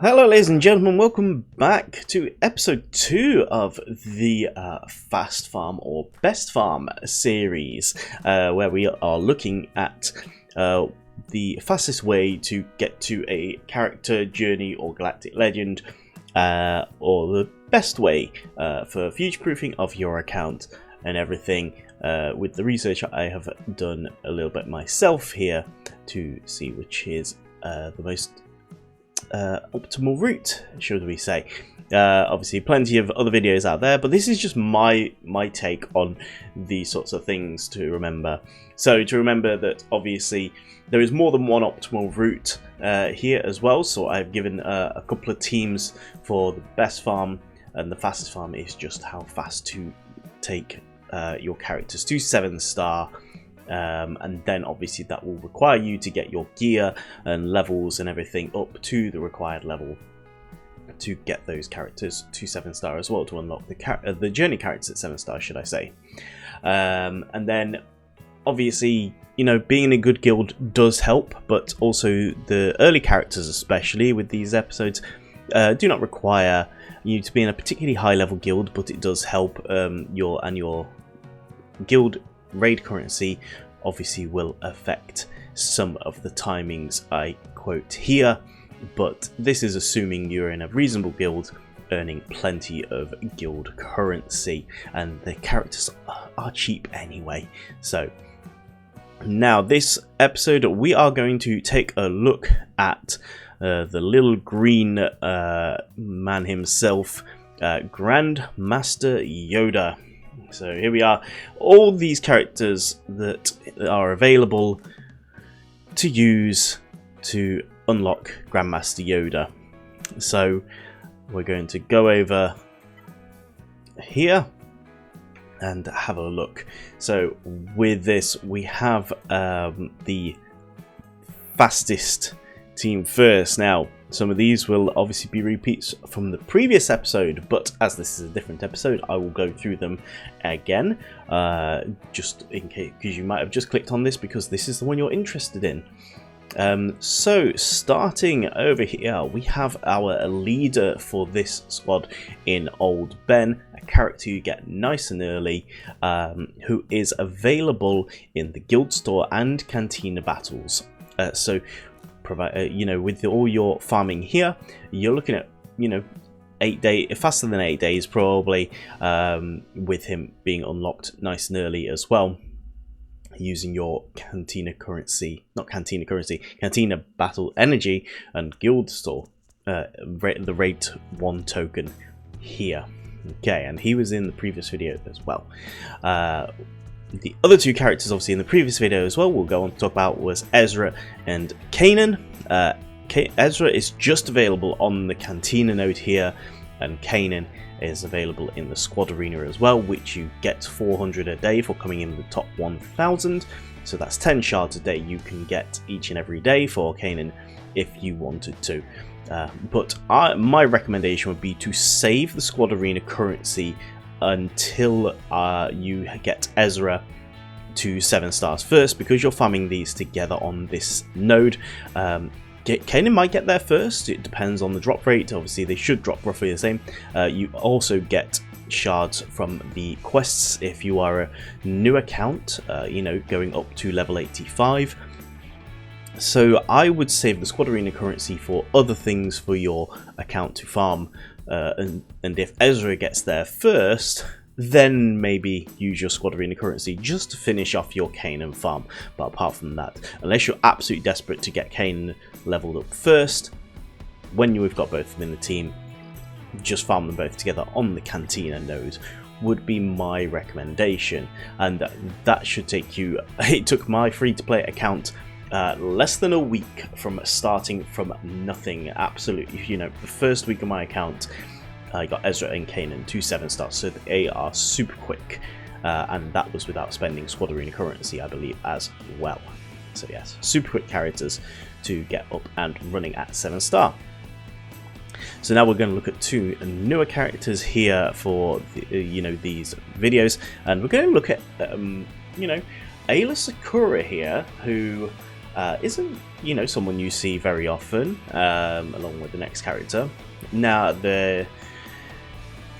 Hello ladies and gentlemen, welcome back to episode 2 of the Fast Farm or Best Farm series, where we are looking at the fastest way to get to a character journey or galactic legend, or the best way for future-proofing of your account and everything, with the research I have done a little bit myself here to see which is the most optimal route, should we say. Obviously plenty of other videos out there, but this is just my take on these sorts of things to remember. So to remember that obviously there is more than one optimal route here as well, so I've given a couple of teams for the best farm, and the fastest farm is just how fast to take your characters to 7-star. And then obviously that will require you to get your gear and levels and everything up to the required level to get those characters to 7-star as well, to unlock the journey characters at 7-star, should I say. And then obviously, you know, being in a good guild does help, but also the early characters, especially with these episodes, do not require you to be in a particularly high level guild, but it does help. Your guild raid currency obviously will affect some of the timings I quote here, but this is assuming you're in a reasonable guild earning plenty of guild currency, and the characters are cheap anyway. So now this episode we are going to take a look at the little green man himself, Grand Master Yoda. So here we are, all these characters that are available to use to unlock Grand Master Yoda. So we're going to go over here and have a look. So with this we have the fastest team first. Now some of these will obviously be repeats from the previous episode, but as this is a different episode, I will go through them again, just in case, because you might have just clicked on this because this is the one you're interested in. So starting over here, we have our leader for this squad in Old Ben, a character you get nice and early, who is available in the guild store and cantina battles. You know, with all your farming here, you're looking at, you know, 8 days, faster than 8 days probably, with him being unlocked nice and early as well, using your cantina battle energy and guild store, the rate 1 token here. Okay, and he was in the previous video as well. The other two characters obviously in the previous video as well we'll go on to talk about was Ezra and Kanan. Ezra is just available on the Cantina node here, and Kanan is available in the squad arena as well, which you get 400 a day for coming in the top 1000. So that's 10 shards a day you can get each and every day for Kanan if you wanted to. But my recommendation would be to save the squad arena currency until you get Ezra to 7 stars first, because you're farming these together on this node. Kanan might get there first, it depends on the drop rate. Obviously they should drop roughly the same. You also get shards from the quests if you are a new account, you know, going up to level 85. So I would save the squad arena currency for other things for your account to farm. And if Ezra gets there first, then maybe use your squad arena currency just to finish off your Kanan farm. But apart from that, unless you're absolutely desperate to get Kanan leveled up first, when you've got both of them in the team, just farm them both together on the Cantina node would be my recommendation. And that should take you, it took my free-to-play account less than a week from starting from nothing. Absolutely, you know, the first week of my account I got Ezra and Kanan to 7 stars, so they are super quick, and that was without spending squad arena currency, I believe, as well. So yes, super quick characters to get up and running at 7 star. So now we're going to look at two newer characters here for these videos, and we're going to look at Ayla Sakura here, who isn't, you know, someone you see very often, along with the next character. Now,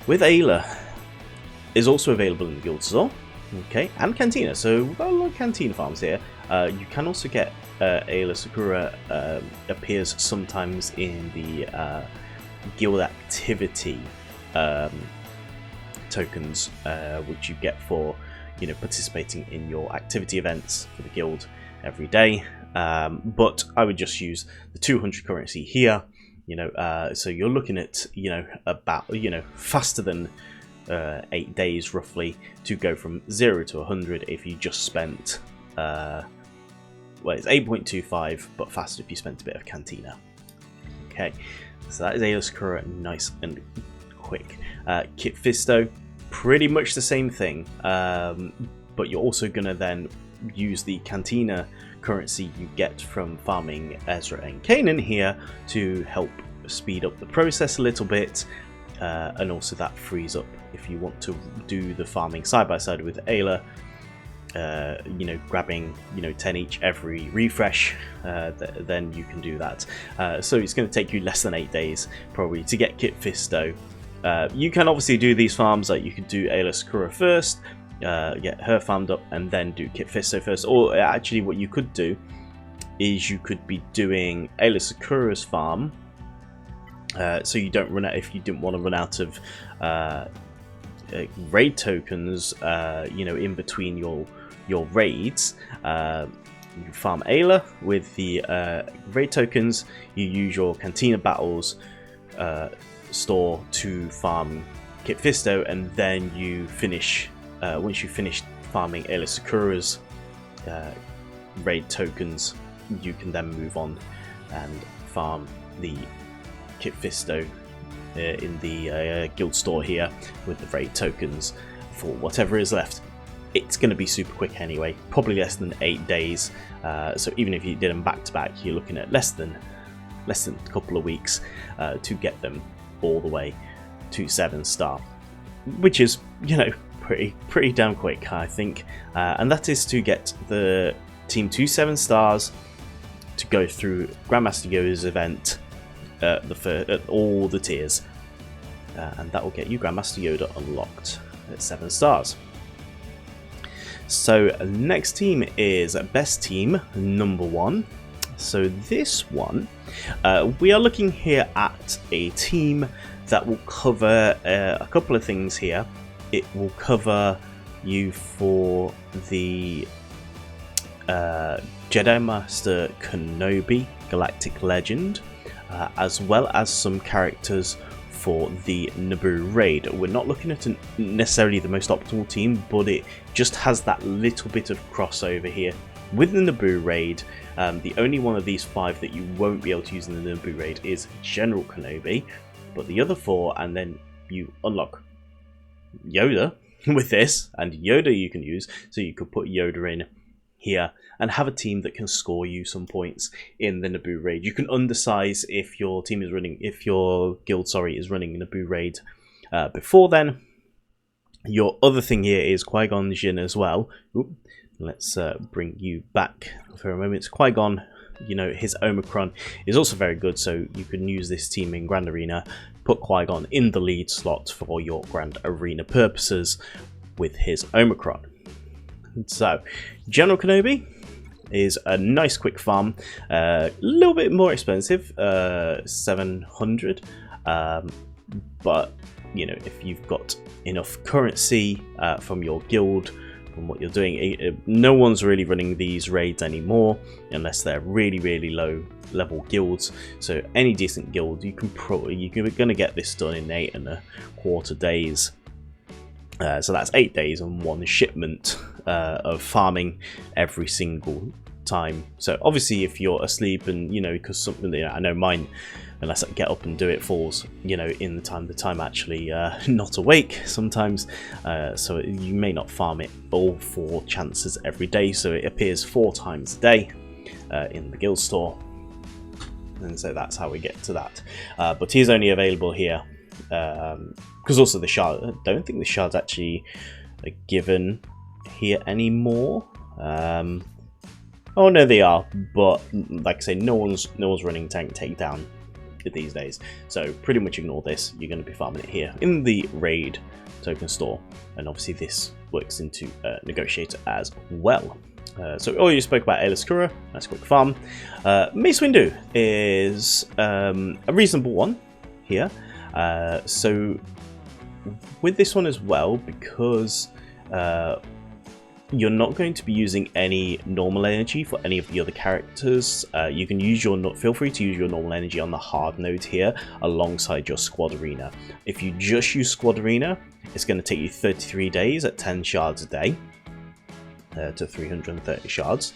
with Ayla is also available in the guild store, okay, and Cantina. So we've got a lot of Cantina farms here. You can also get Ayla Sakura appears sometimes in the guild activity tokens, which you get for, you know, participating in your activity events for the guild every day. But I would just use the 200 currency here, you know, so you're looking at, you know, about, you know, faster than 8 days roughly to go from 0 to 100 if you just spent well, it's 8.25, but faster if you spent a bit of Cantina. Okay, so that is Ayla Sakura, nice and quick. Kit Fisto, pretty much the same thing, but you're also going to then use the Cantina currency you get from farming Ezra and Kanan here to help speed up the process a little bit, and also that frees up if you want to do the farming side by side with Ayla. You know, grabbing, you know, 10 each every refresh, then you can do that. So it's going to take you less than 8 days probably to get Kit Fisto. You can obviously do these farms, like you could do Ayla Sakura first, get her farmed up, and then do Kit Fisto first. Or actually what you could do is you could be doing Ayla Sakura's farm, so you don't run out, if you didn't want to run out of raid tokens, you know, in between your raids. You farm Ayla with the raid tokens, you use your Cantina Battles store to farm Kit Fisto, and then you finish, once you finish farming Ayla Sakura's raid tokens, you can then move on and farm the Kit Fisto in the guild store here with the raid tokens for whatever is left. It's going to be super quick anyway, probably less than 8 days, so even if you did them back to back, you're looking at less than a couple of weeks to get them all the way to 7-star, which is, you know, pretty damn quick, I think. And that is to get the team to 7 stars to go through Grand Master Yoda's event at all the tiers, and that will get you Grand Master Yoda unlocked at 7 stars. So next team is best team number 1. So this one, we are looking here at a team that will cover a couple of things here. It will cover you for the Jedi Master Kenobi Galactic Legend, as well as some characters for the Naboo raid. We're not looking at necessarily the most optimal team, but it just has that little bit of crossover here with the Naboo raid. The only one of these 5 that you won't be able to use in the Naboo raid is General Kenobi, but the other 4, and then you unlock Yoda with this, and Yoda you can use, so you could put Yoda in here and have a team that can score you some points in the Naboo raid. You can undersize if your team is running, if your guild, sorry, is running Naboo raid before then. Your other thing here is Qui-Gon Jinn as well. Oop, let's bring you back for a moment. Qui-Gon, you know, his Omicron is also very good, so you can use this team in Grand Arena, put Qui-Gon in the lead slot for your Grand Arena purposes with his Omicron. So, General Kenobi is a nice quick farm, a little bit more expensive, 700, but you know, if you've got enough currency from your guild, from what you're doing, no one's really running these raids anymore unless they're really low level guilds. So any decent guild, you're going to get this done in 8.25 days. So that's 8 days and 1 shipment of farming every single time. So obviously if you're asleep and, you know, because something, you know, I know mine, unless I get up and do it, falls, you know, in the time actually not awake sometimes, so you may not farm it all 4 chances every day, so it appears 4 times a day in the guild store, and so that's how we get to that. But he's only available here because also the shard, I don't think the shards actually are given here anymore. Oh no, they are, but like I say, no one's running tank takedown these days, so pretty much ignore this. You're going to be farming it here in the raid token store, and obviously this works into negotiator as well. So all you spoke about Aayla Secura, that's a quick farm. Mace Windu is a reasonable one here. So with this one as well, because you're not going to be using any normal energy for any of the other characters. You can use feel free to use your normal energy on the hard node here alongside your squad arena. If you just use squad arena, it's going to take you 33 days at 10 shards a day to 330 shards.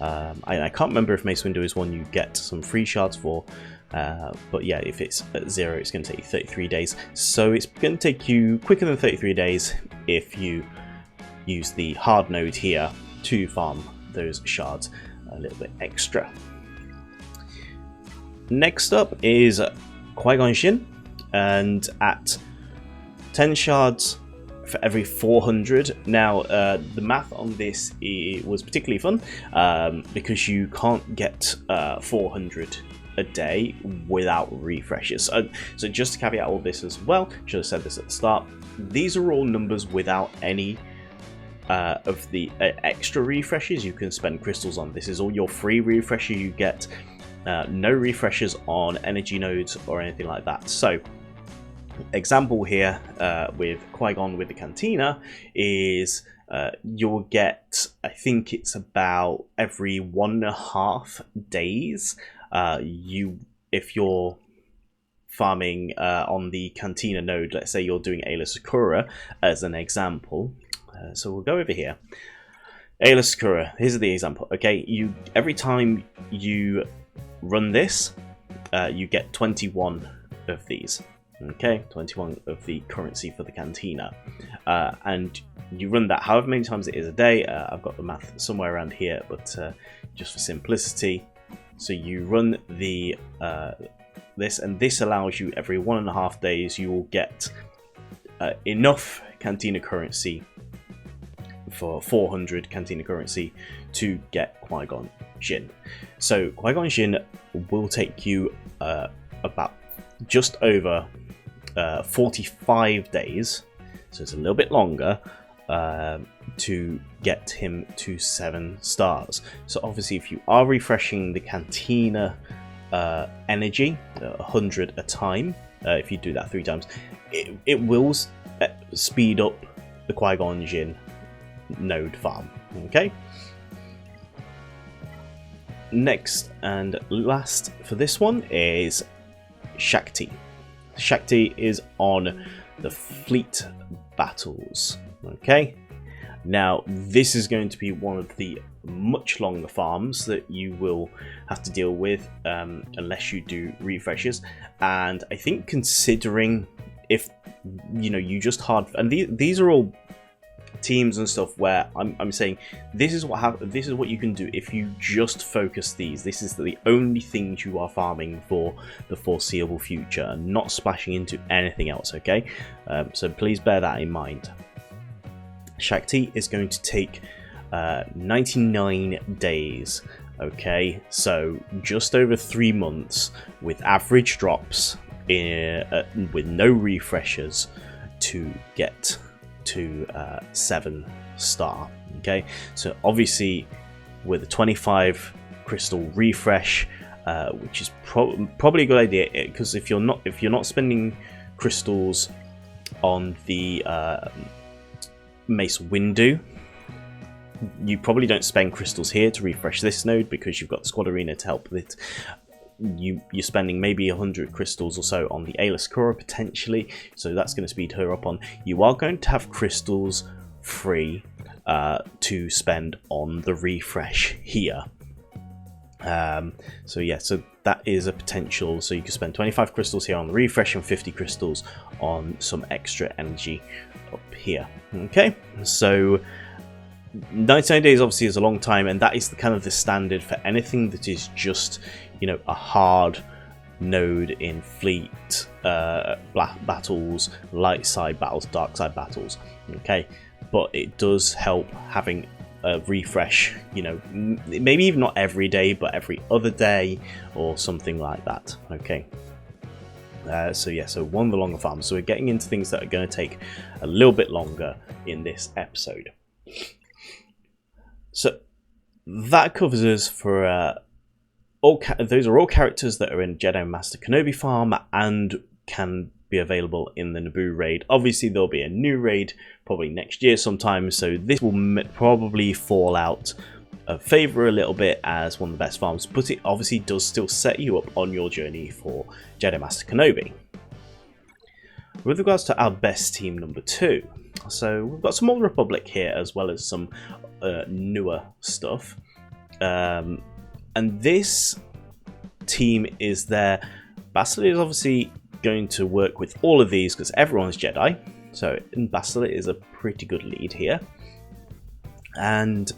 I can't remember if Mace Windu is one you get some free shards for, but yeah, if it's at 0, it's going to take you 33 days. So it's going to take you quicker than 33 days if you use the hard node here to farm those shards a little bit extra. Next up is Qui-Gon Jinn, and at 10 shards for every 400. Now the math on this was particularly fun because you can't get 400 a day without refreshes. So just to caveat all this as well, should have said this at the start, these are all numbers without any of the extra refreshes you can spend crystals on. This is all your free refreshes you get. No refreshes on energy nodes or anything like that. So example here with Qui-Gon with the Cantina is you'll get, I think it's about every 1.5 days, if you're farming on the Cantina node, let's say you're doing Aayla Secura as an example. So we'll go over here. Aayla Secura, here's the example. Okay, every time you run this, you get 21 of these. Okay, 21 of the currency for the Cantina. And you run that however many times it is a day. I've got the math somewhere around here, but just for simplicity. So you run the this, and this allows you every 1.5 days you will get enough Cantina currency for 400 Cantina currency to get Qui-Gon Jinn. So Qui-Gon Jinn will take you about just over 45 days, so it's a little bit longer to get him to 7 stars. So obviously if you are refreshing the Cantina energy 100 a time, if you do that 3 times, it will speed up the Qui-Gon Jinn node farm. Okay, next and last for this one is Shakti. Shakti is on the fleet battles. Okay, now this is going to be one of the much longer farms that you will have to deal with unless you do refreshes. And I think considering if you just hard, and these are all teams and stuff where I'm saying this is what you can do if you just focus these. This is the only things you are farming for the foreseeable future and not splashing into anything else. Okay, so please bear that in mind. Shakti is going to take 99 days. Okay, so just over 3 months with average drops with no refreshers to get to 7 star. Okay, so obviously with a 25 crystal refresh, which is probably a good idea, because if you're not spending crystals on the Mace Windu, you probably don't spend crystals here to refresh this node because you've got the squad arena to help with. You're spending maybe 100 crystals or so on the Aayla Secura potentially, so that's going to speed her up on. You are going to have crystals free to spend on the refresh here. So yeah, so that is a potential. So you can spend 25 crystals here on the refresh and 50 crystals on some extra energy up here. Okay, so 99 days obviously is a long time, and that is the standard for anything that is just a hard node in fleet battles, light side battles, dark side battles. Okay, but it does help having refresh, you know, maybe even not every day, but every other day or something like that. Okay. So yeah, so one of the longer farms. So we're getting into things that are going to take a little bit longer in this episode. So that covers us for those are all characters that are in Jedi Master Kenobi farm and can be available in the Naboo raid. Obviously there'll be a new raid probably next year sometime, so this will probably fall out of favour a little bit as one of the best farms, but it obviously does still set you up on your journey for Jedi Master Kenobi. With regards to our best team number 2, so we've got some Old Republic here as well as some newer stuff, and this team is there. Bastila is obviously going to work with all of these because everyone's Jedi, so Bastila is a pretty good lead here, and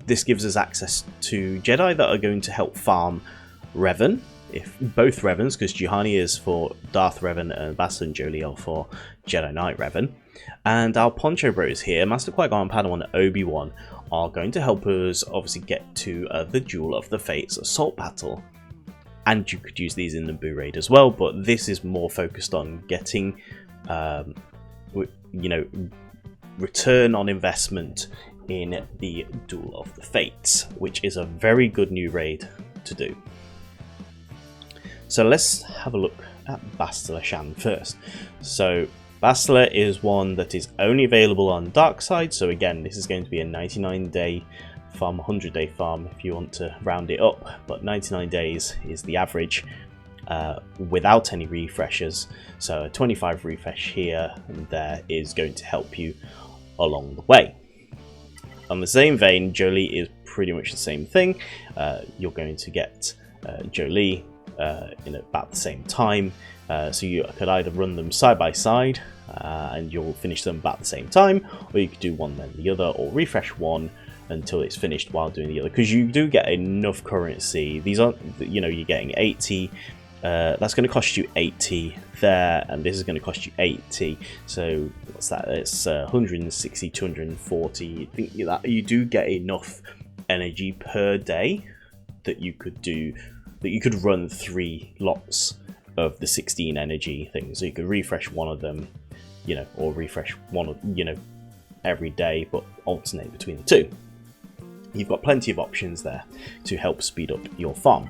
this gives us access to Jedi that are going to help farm Revan, if both Revans, because Juhani is for Darth Revan and Bastila and Jolee are for Jedi Knight Revan. And our Poncho Bros here, Master Qui-Gon, Padawan, and Obi-Wan, are going to help us obviously get to the Duel of the Fates Assault Battle. And you could use these in the Naboo raid as well, but this is more focused on getting, you know, return on investment in the Duel of the Fates, which is a very good new raid to do. So let's have a look at Bastila Shan first. So Bastila is one that is only available on Dark Side, so again this is going to be a 99-day farm, 100-day farm if you want to round it up, but 99 days is the average without any refreshers, so a 25 refresh here and there is going to help you along the way. On the same vein, Jolee is pretty much the same thing. You're going to get Jolee in about the same time, so you could either run them side by side and you'll finish them about the same time, or you could do one then the other, or refresh one until it's finished while doing the other, because you do get enough currency. These aren't, you know, you're getting 80, that's going to cost you 80 there, and this is going to cost you 80, so what's that? It's 160, 240. I think that you do get enough energy per day that you could do, that you could run 3 lots of the 16 energy things, so you could refresh one of them, you know, or refresh one of, you know, every day, but alternate between the two. You've got plenty of options there to help speed up your farm.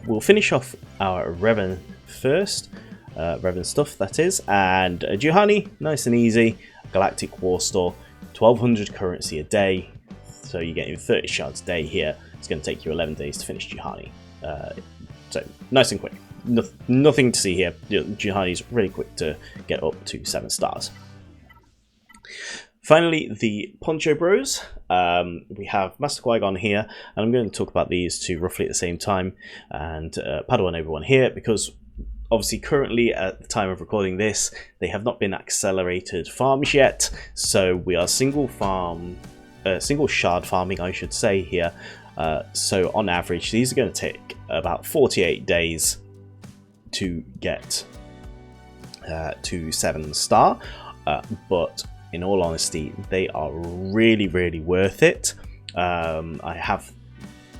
We'll finish off our Revan first, Revan stuff that is, and Juhani, nice and easy, Galactic War Store, 1200 currency a day, so you're getting 30 shards a day here. It's going to take you 11 days to finish Juhani, so nice and quick. Nothing to see here. Juhani's really quick to get up to 7 stars. Finally, the Poncho Bros. We have Master Qui-Gon here, and I'm going to talk about these two roughly at the same time, and Padawan Obi-Wan here, because obviously currently at the time of recording this, they have not been accelerated farms yet, so we are single shard farming, I should say here. So on average, these are going to take about 48 days to get to 7 star, but in all honesty, they are really worth it. I have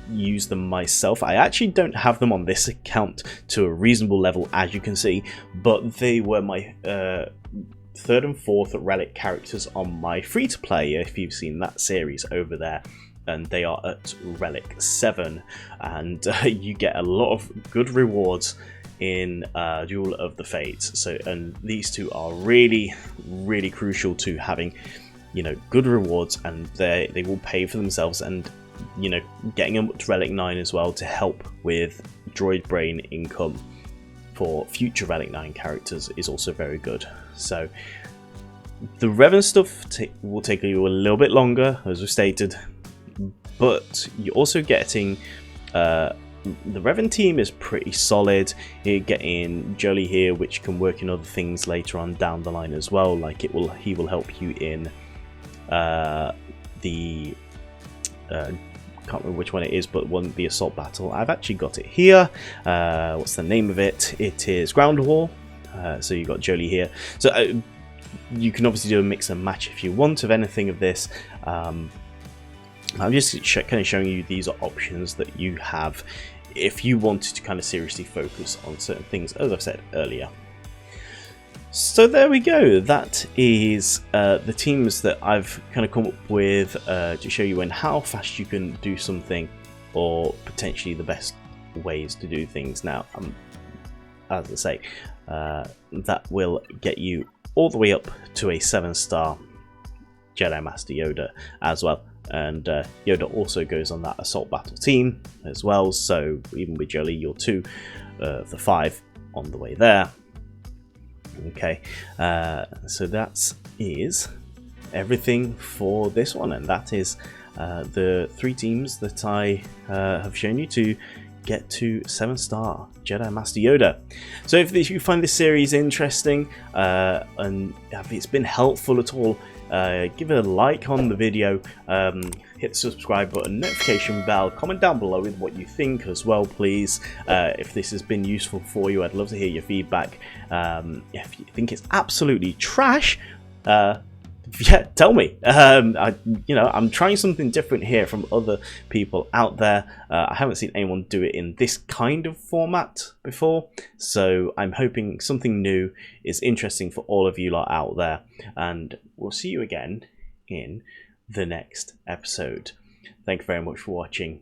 used them myself. I actually don't have them on this account to a reasonable level, as you can see, but they were my 3rd and 4th relic characters on my free-to-play, if you've seen that series over there, and they are at relic 7, and you get a lot of good rewards in Duel of the Fates. So, and these two are really crucial to having, you know, good rewards, and they will pay for themselves, and, you know, getting them up to relic 9 as well to help with droid brain income for future relic 9 characters is also very good. So the Revan stuff will take you a little bit longer, as we stated, but you're also getting the Revan team is pretty solid. You're getting Jolee here, which can work in other things later on down the line as well. Like he will help you in the can't remember which one it is, but the assault battle. I've actually got it here. What's the name of it? It is Ground War. So you got Jolee here. So you can obviously do a mix and match if you want of anything of this. I'm just kind of showing you these are options that you have if you wanted to kind of seriously focus on certain things, as I've said earlier. So there we go, that is the teams that I've kind of come up with to show you how fast you can do something, or potentially the best ways to do things. Now, as I say, that will get you all the way up to a 7-star Jedi Master Yoda as well. And Yoda also goes on that assault battle team as well, so even with Jolie, you're 2 of the 5 on the way there. Okay, so that is everything for this one, and that is the 3 teams that I have shown you to get to 7-star Jedi Master Yoda. So if you find this series interesting and if it's been helpful at all, give it a like on the video, hit the subscribe button, notification bell, comment down below with what you think as well, please. If this has been useful for you, I'd love to hear your feedback. If you think it's absolutely trash, yeah, tell me. I'm trying something different here from other people out there. I haven't seen anyone do it in this kind of format before, so I'm hoping something new is interesting for all of you lot out there, and we'll see you again in the next episode. Thank you very much for watching.